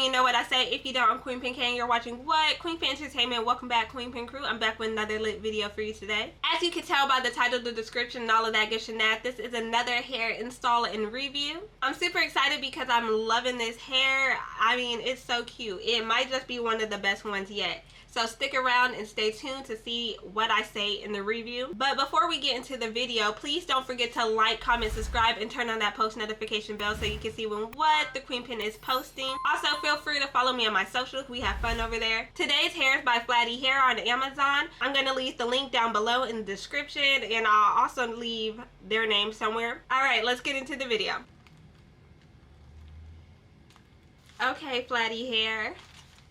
you know what I say. If you don't, I'm Kweenpin Krew and you're watching what? Kweenpin Entertainment. Welcome back, Kweenpin Krew. I'm back with another lit video for you today. As you can tell by the title, the description, and all of that good shenanigans, this is another hair install and review. I'm super excited because I'm loving this hair. I mean, it's so cute. It might just be one of the best ones yet. So stick around and stay tuned to see what I say in the review. But before we get into the video, please don't forget to like, comment, subscribe, and turn on that post notification bell so you can see when what the Kweenpin is posting. Also, feel free to follow me on my socials. We have fun over there. Today's hair is by Flady Hair on Amazon. I'm going to leave the link down below in the description, and I'll also leave their name somewhere. Alright, let's get into the video. Okay, Flady Hair.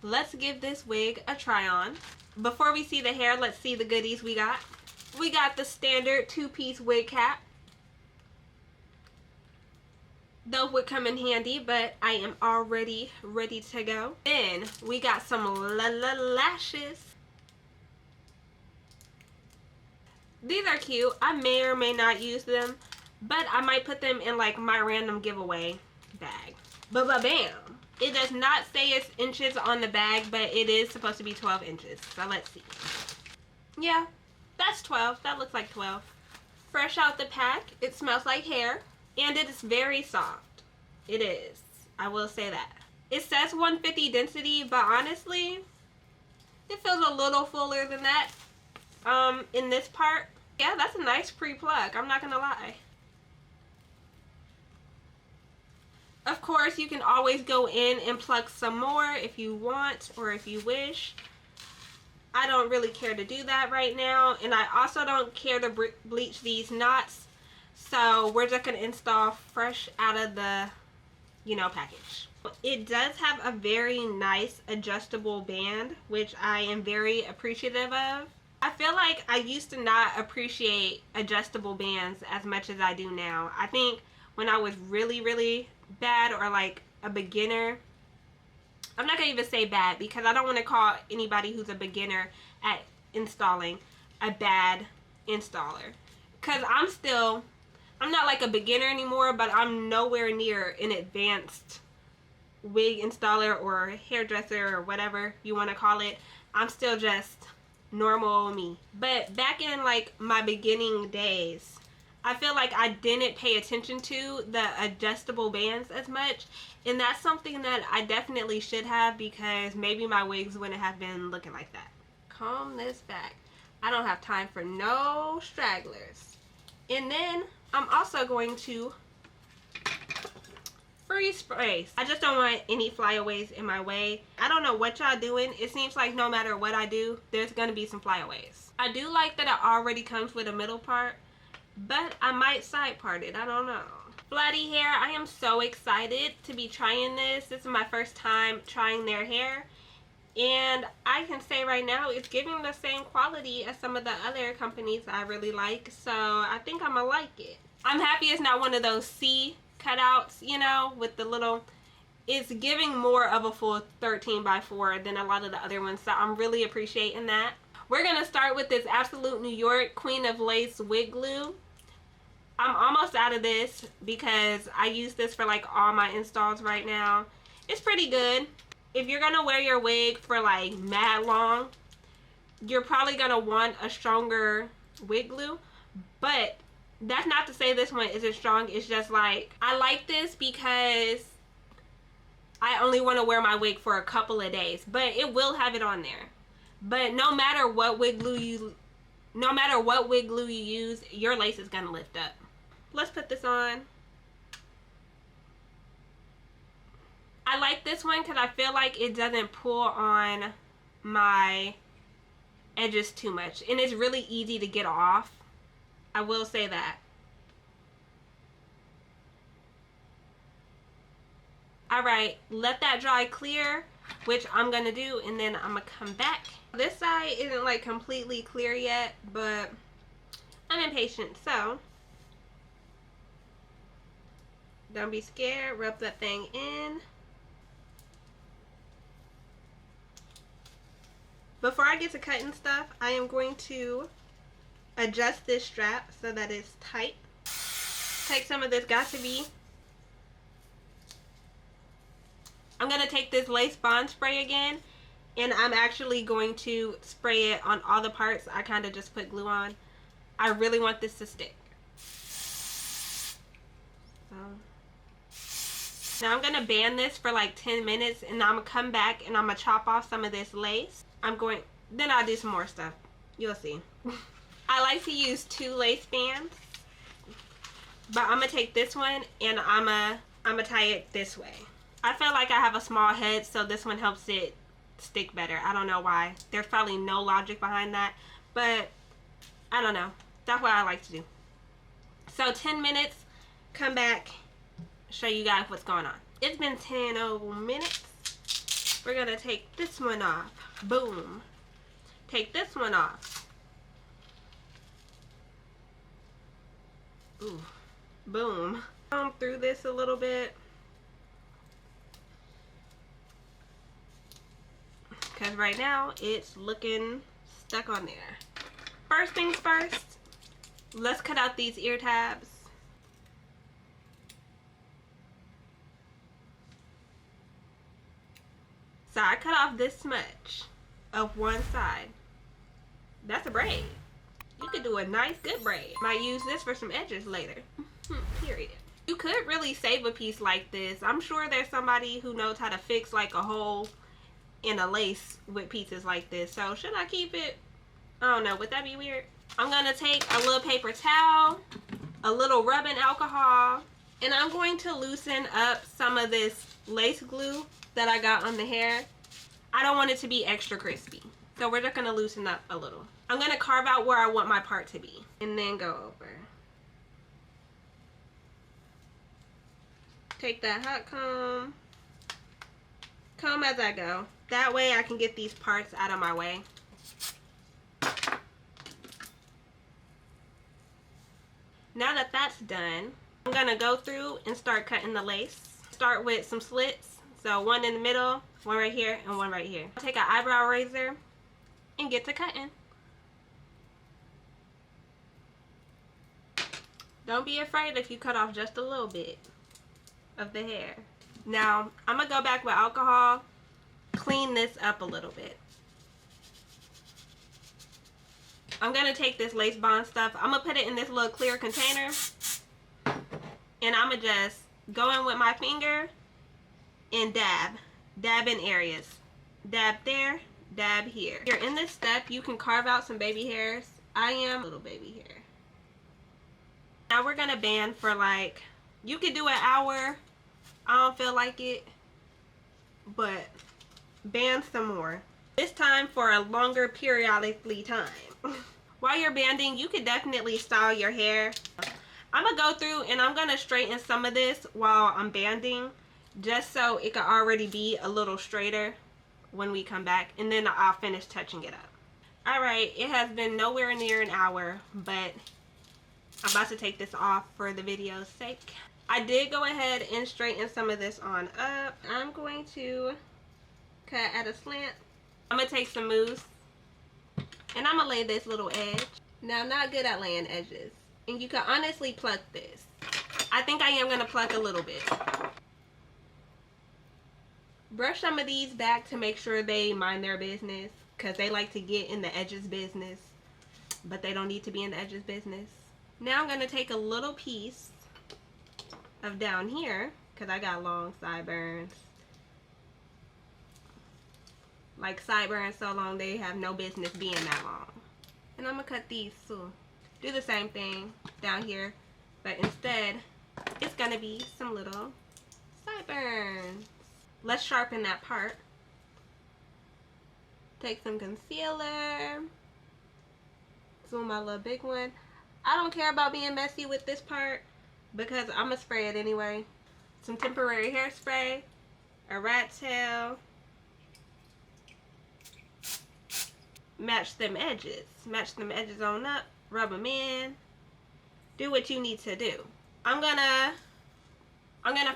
Let's give this wig a try on. Before we see the hair, let's see the goodies we got. We got the standard two-piece wig cap. Those would come in handy, but I am already ready to go. Then we got some lashes. These are cute. I may or may not use them, but I might put them in like my random giveaway bag. Bam! It does not say it's inches on the bag, but it is supposed to be 12 inches. So let's see. Yeah, that's 12. That looks like 12. Fresh out the pack. It smells like hair. And it is very soft. It is. I will say that. It says 150 density, but honestly, it feels a little fuller than that in this part. Yeah, that's a nice pre-plug. I'm not going to lie. Of course, you can always go in and pluck some more if you want or if you wish. I don't really care to do that right now. And I also don't care to bleach these knots. So we're just going to install fresh out of the, package. It does have a very nice adjustable band, which I am very appreciative of. I feel like I used to not appreciate adjustable bands as much as I do now. I think when I was really bad or like a beginner, I'm not gonna even say bad because I don't want to call anybody who's a beginner at installing a bad installer, because I'm not like a beginner anymore, but I'm nowhere near an advanced wig installer or hairdresser or whatever you want to call it. I'm still just normal me. But back in like my beginning days, I feel like I didn't pay attention to the adjustable bands as much, and that's something that I definitely should have, because maybe my wigs wouldn't have been looking like that. Comb this back. I don't have time for no stragglers. And then I'm also going to freeze spray. I just don't want any flyaways in my way. I don't know what y'all doing. It seems like no matter what I do, there's going to be some flyaways. I do like that it already comes with a middle part, but I might side part it. I don't know. Flady Hair, I am so excited to be trying this. This is my first time trying their hair. And I can say right now, it's giving the same quality as some of the other companies I really like. So I think I'm going to like it. I'm happy it's not one of those C cutouts, with the little... It's giving more of a full 13x4 than a lot of the other ones. So I'm really appreciating that. We're going to start with this Absolute New York Queen of Lace wig glue. I'm almost out of this because I use this for like all my installs right now. It's pretty good. If you're going to wear your wig for like mad long, you're probably going to want a stronger wig glue. But that's not to say this one isn't strong. It's just like, I like this because I only want to wear my wig for a couple of days. But it will have it on there. But no matter what wig glue you use, your lace is gonna lift up. Let's put this on. I like this one because I feel like it doesn't pull on my edges too much, and it's really easy to get off. I will say that. Alright, let that dry clear, which I'm gonna do, and then I'm gonna come back. This side isn't like completely clear yet, but I'm impatient, so don't be scared. Rub that thing in. Before I get to cutting stuff, I am going to adjust this strap so that it's tight. Take some of this Got To Be I'm going to take this lace bond spray again, and I'm actually going to spray it on all the parts I kind of just put glue on. I really want this to stick. So now I'm going to band this for like 10 minutes, and I'm going to come back and I'm going to chop off some of this lace. Then I'll do some more stuff. You'll see. I like to use 2 lace bands, but I'm going to take this one and I'm going to tie it this way. I feel like I have a small head, so this one helps it stick better. I don't know why. There's probably no logic behind that, but I don't know. That's what I like to do. So 10 minutes, come back, show you guys what's going on. It's been 10 minutes. We're going to take this one off. Boom. Take this one off. Ooh. Boom. Comb through this a little bit, because right now it's looking stuck on there. First things first, let's cut out these ear tabs. So I cut off this much of one side. That's a braid. You could do a nice good braid. Might use this for some edges later. Period. You could really save a piece like this. I'm sure there's somebody who knows how to fix like a hole in a lace with pieces like this. So should I keep it? I don't know. Would that be weird? I'm going to take a little paper towel, a little rubbing alcohol, and I'm going to loosen up some of this lace glue that I got on the hair. I don't want it to be extra crispy, so we're just going to loosen up a little. I'm going to carve out where I want my part to be and then go over. Take that hot comb as I go. That way I can get these parts out of my way. Now that that's done, I'm going to go through and start cutting the lace. Start with some slits. So one in the middle, one right here, and one right here. Take an eyebrow razor and get to cutting. Don't be afraid if you cut off just a little bit of the hair. Now, I'm going to go back with alcohol, clean this up a little bit. I'm going to take this lace bond stuff. I'm going to put it in this little clear container. And I'm going to just go in with my finger and dab in areas. Dab there, dab here. If you're in this step, you can carve out some baby hairs. I am a little baby hair. Now we're going to band for like, you could do an hour. I don't feel like it, but band some more. This time for a longer periodically time. While you're banding, you could definitely style your hair. I'm going to go through and I'm going to straighten some of this while I'm banding, just so it can already be a little straighter when we come back, and then I'll finish touching it up. Alright, it has been nowhere near an hour, but I'm about to take this off for the video's sake. I did go ahead and straighten some of this on up. I'm going to cut at a slant. I'm going to take some mousse and I'm going to lay this little edge. Now, I'm not good at laying edges, and you can honestly pluck this. I think I am going to pluck a little bit. Brush some of these back to make sure they mind their business, because they like to get in the edges business, but they don't need to be in the edges business. Now I'm going to take a little piece of down here, because I got long sideburns. Like sideburns so long they have no business being that long. And I'm going to cut these too. Do the same thing down here, but instead it's going to be some little sideburns. Let's sharpen that part. Take some concealer. Zoom my little big one. I don't care about being messy with this part because I'm going to spray it anyway. Some temporary hairspray, a rat tail. Match them edges. Match them edges on up. Rub them in. Do what you need to do. I'm gonna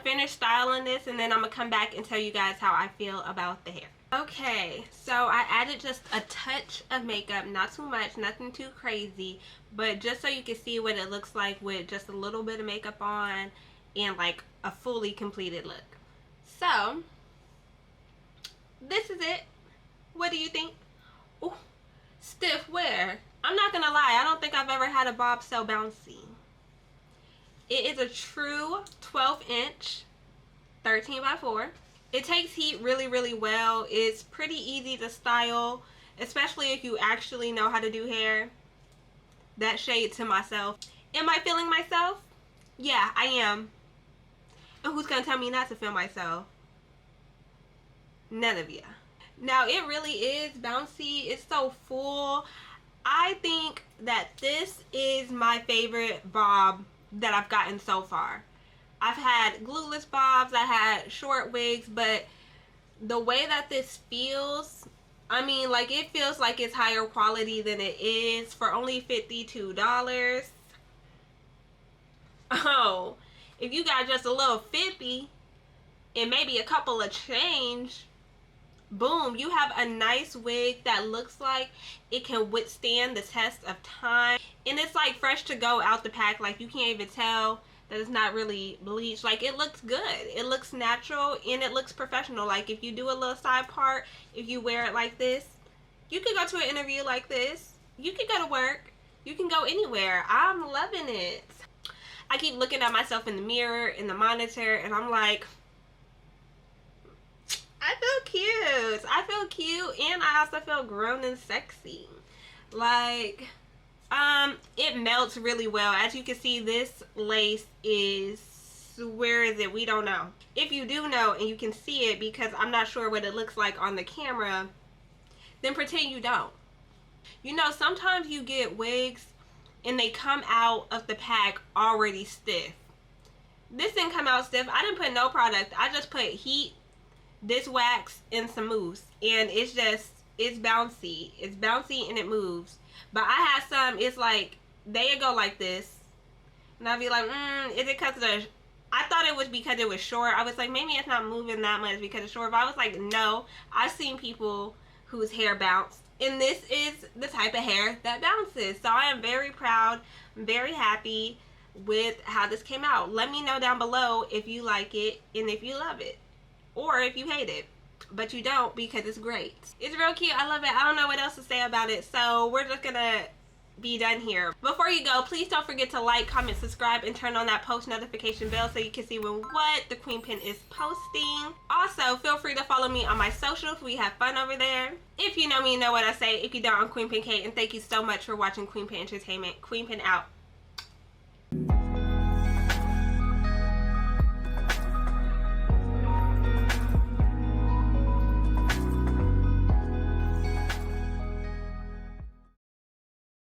finish styling this, and then I'm gonna come back and tell you guys how I feel about the hair. Okay, so I added just a touch of makeup, not too much, nothing too crazy, but just so you can see what it looks like with just a little bit of makeup on and like a fully completed look. So this is it. What do you think? Ooh, stiff wear. I'm not gonna lie, I don't think I've ever had a bob so bouncy. It is a true 12-inch 13 by 4. It takes heat really, really well. It's pretty easy to style, especially if you actually know how to do hair. That shade to myself. Am I feeling myself? Yeah, I am. And who's gonna tell me not to feel myself? None of ya. Now, it really is bouncy. It's so full. I think that this is my favorite bob that I've gotten so far. I've had glueless bobs, I had short wigs, but the way that this feels, I mean, like, it feels like it's higher quality than it is for only $52. Oh, if you got just a little 50 and maybe a couple of change, boom, you have a nice wig that looks like it can withstand the test of time. And it's like fresh to go out the pack. Like, you can't even tell that it's not really bleached. Like, it looks good. It looks natural and it looks professional. Like, if you do a little side part, if you wear it like this, you could go to an interview like this. You could go to work. You can go anywhere. I'm loving it. I keep looking at myself in the mirror, in the monitor, and I'm like, I feel cute. I feel cute, and I also feel grown and sexy. Like, it melts really well. As you can see, this lace is, where is it? We don't know. If you do know and you can see it, because I'm not sure what it looks like on the camera, then pretend you don't. You know, sometimes you get wigs and they come out of the pack already stiff. This didn't come out stiff. I didn't put no product. I just put heat, this wax, and some mousse. And it's just, it's bouncy. It's bouncy and it moves. But I had some, it's like, they go like this. And I'd be like, is it because of the, I thought it was because it was short. I was like, maybe it's not moving that much because it's short. But I was like, no. I've seen people whose hair bounced. And this is the type of hair that bounces. So I am very proud. I'm very happy with how this came out. Let me know down below if you like it and if you love it. Or if you hate it. But you don't, because it's great. It's real cute. I love it. I don't know what else to say about it. So we're just going to be done here. Before you go, please don't forget to like, comment, subscribe, and turn on that post notification bell so you can see what the Kweenpin is posting. Also, feel free to follow me on my socials. We have fun over there. If you know me, you know what I say. If you don't, I'm Kweenpin K, and thank you so much for watching Kweenpin Entertainment. Kweenpin out.